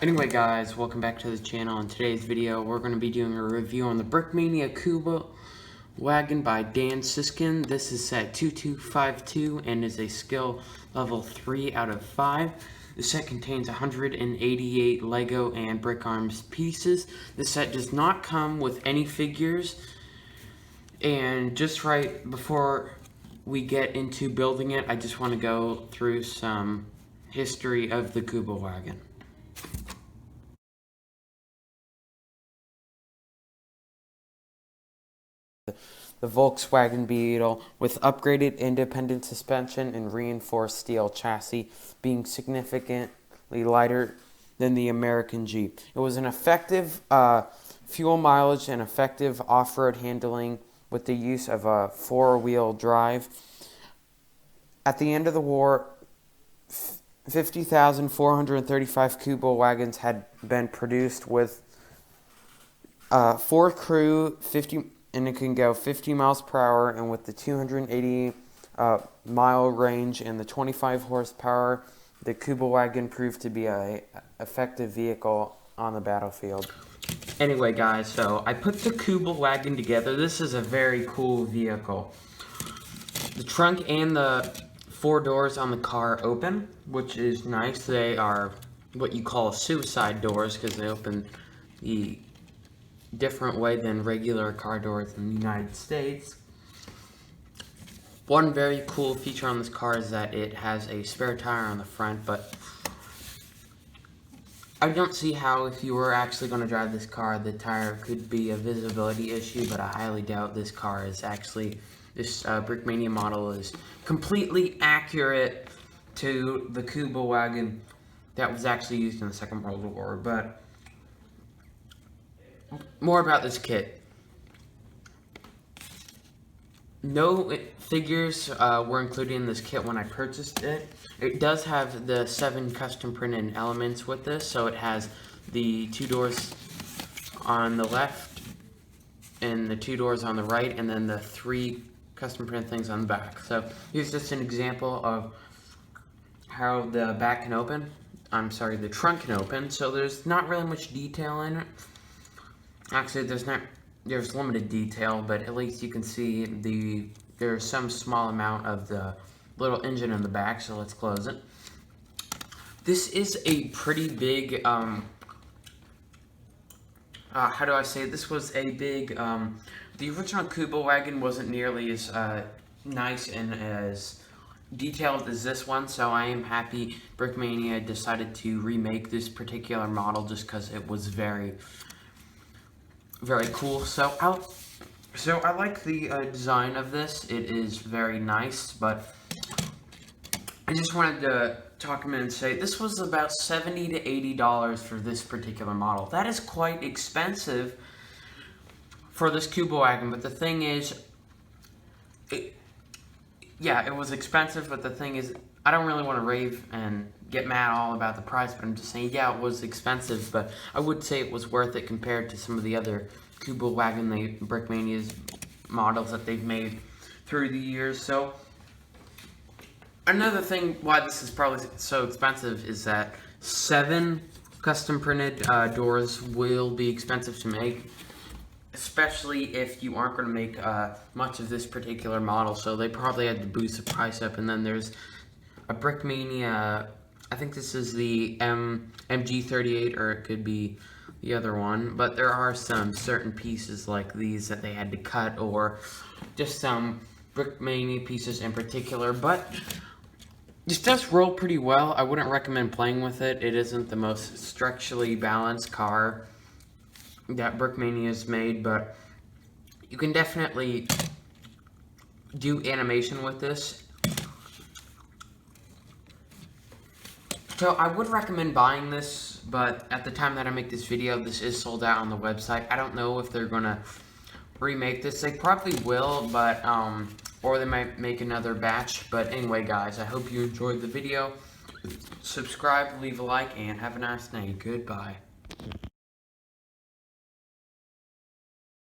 Anyway guys, welcome back to the channel. In today's video, we're going to be doing a review on the Brickmania Kubelwagon by Dan Siskin. This is set 2252 and is a skill level 3 out of 5. The set contains 188 Lego and brick arms pieces. The set does not come with any figures. And just right before we get into building it, I just want to go through some history of the Kubelwagon. The Volkswagen Beetle with upgraded independent suspension and reinforced steel chassis, being significantly lighter than the American Jeep. It was an effective fuel mileage and effective off-road handling with the use of a four-wheel drive. At the end of the war, 50,435 Kubelwagons had been produced with 4 crew, and it can go 50 miles per hour, and with the 280 mile range and the 25 horsepower, the Kubelwagon proved to be an effective vehicle on the battlefield. Anyway guys, so I put the Kubelwagon together. This is a very cool vehicle. The trunk and the 4 doors on the car open, which is nice. They are what you call suicide doors because they open the different way than regular car doors in the United States. One very cool feature on this car is that it has a spare tire on the front, but I don't see how, if you were actually going to drive this car, the tire could be a visibility issue, but I highly doubt this car is actually, this Brickmania model is completely accurate to the Kubelwagon that was actually used in the Second World War. But more about this kit. No figures were included in this kit when I purchased it. It does have the 7 custom printed elements with this, so it has the 2 doors on the left and the 2 doors on the right, and then the 3 custom printed things on the back. So here's just an example of how the back can open. The trunk can open. So there's not really much detail in it. Actually, there's limited detail, but at least you can see there's some small amount of the little engine in the back, so let's close it. This is a pretty big, how do I say it? This was a big, the original Kubelwagon wasn't nearly as nice and as detailed as this one, so I am happy Brickmania decided to remake this particular model just because it was very cool. So I like the design of this. It is very nice, but I just wanted to talk a minute and say this was about $70 to $80 for this particular model. That is quite expensive for this Kubelwagon, but the thing is, it was expensive, but the thing is, I don't really want to rave and get mad all about the price, but I'm just saying, yeah, it was expensive, but I would say it was worth it compared to some of the other Kubelwagon, Brickmania's models that they've made through the years. So another thing why this is probably so expensive is that 7 custom printed doors will be expensive to make, especially if you aren't going to make much of this particular model. So they probably had to boost the price up. And then there's a Brickmania, I think this is the MG38, or it could be the other one, but there are some certain pieces like these that they had to cut, or just some Brickmania pieces in particular. But this does roll pretty well. I wouldn't recommend playing with it. It isn't the most structurally balanced car that Brickmania has made, but you can definitely do animation with this. So I would recommend buying this, but at the time that I make this video, this is sold out on the website. I don't know if they're gonna remake this. They probably will, but or they might make another batch. But anyway, guys, I hope you enjoyed the video. Subscribe, leave a like, and have a nice day. Goodbye.